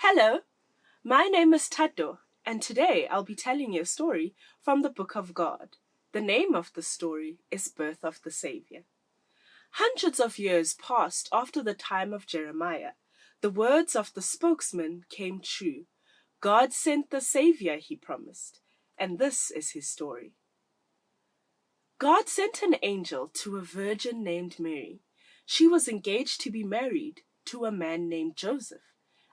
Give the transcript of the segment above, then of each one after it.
Hello, my name is Tato, and today I'll be telling you a story from the Book of God. The name of the story is Birth of the Savior. Hundreds of years passed after the time of Jeremiah. The words of the spokesman came true. God sent the Savior he promised, and this is his story. God sent an angel to a virgin named Mary. She was engaged to be married to a man named Joseph,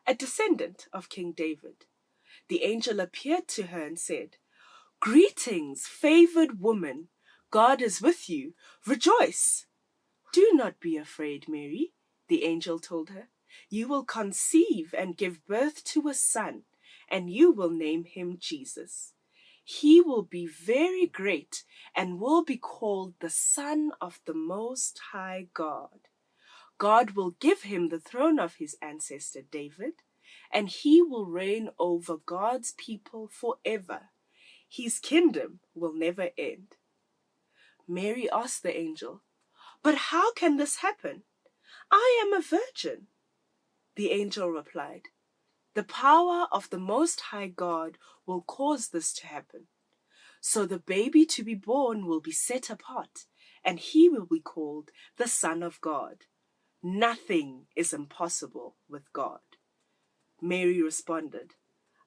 a descendant of King David. The angel appeared to her and said, "Greetings, favored woman. God is with you. Rejoice." "Do not be afraid, Mary," the angel told her. "You will conceive and give birth to a son, and you will name him Jesus. He will be very great and will be called the Son of the Most High God. God will give him the throne of his ancestor David, and he will reign over God's people forever. His kingdom will never end." Mary asked the angel, "But how can this happen? I am a virgin." The angel replied, "The power of the Most High God will cause this to happen. So the baby to be born will be set apart, and he will be called the Son of God. Nothing is impossible with God." Mary responded,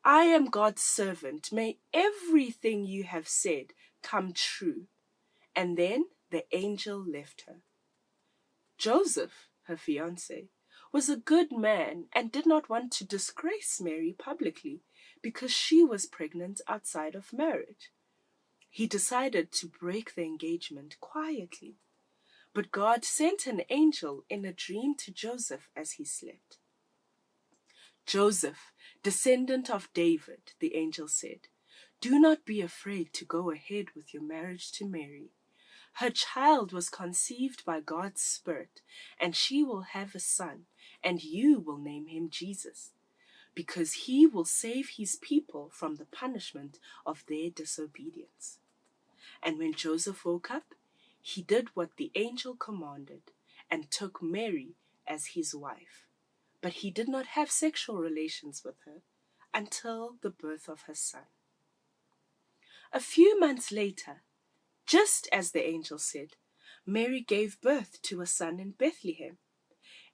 "I am God's servant. May everything you have said come true." And then the angel left her. Joseph, her fiancé, was a good man and did not want to disgrace Mary publicly because she was pregnant outside of marriage. He decided to break the engagement quietly, but God sent an angel in a dream to Joseph as he slept. "Joseph, descendant of David," the angel said, "do not be afraid to go ahead with your marriage to Mary. Her child was conceived by God's Spirit, and she will have a son, and you will name him Jesus, because he will save his people from the punishment of their disobedience." And when Joseph woke up, he did what the angel commanded and took Mary as his wife. But he did not have sexual relations with her until the birth of her son. A few months later, just as the angel said, Mary gave birth to a son in Bethlehem.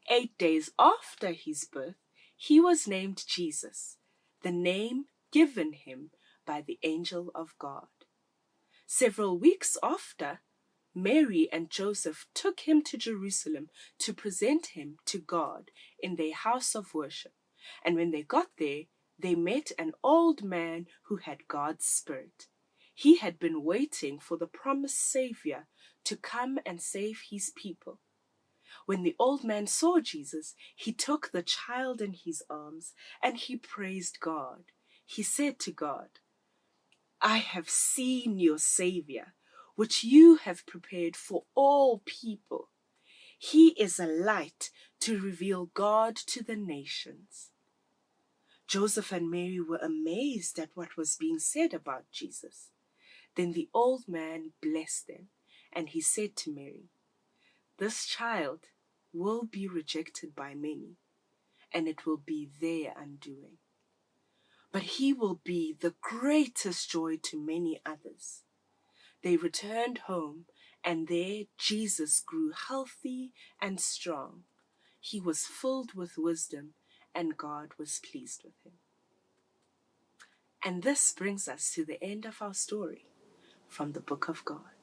8 days after his birth, he was named Jesus, the name given him by the angel of God. Several weeks after, Mary and Joseph took him to Jerusalem to present him to God in their house of worship. And when they got there, they met an old man who had God's Spirit. He had been waiting for the promised Savior to come and save his people. When the old man saw Jesus, he took the child in his arms and he praised God. He said to God, "I have seen your Savior, which you have prepared for all people. He is a light to reveal God to the nations." Joseph and Mary were amazed at what was being said about Jesus. Then the old man blessed them, and he said to Mary, "This child will be rejected by many, and it will be their undoing. But he will be the greatest joy to many others." They returned home, and there Jesus grew healthy and strong. He was filled with wisdom, and God was pleased with him. And this brings us to the end of our story from the Book of God.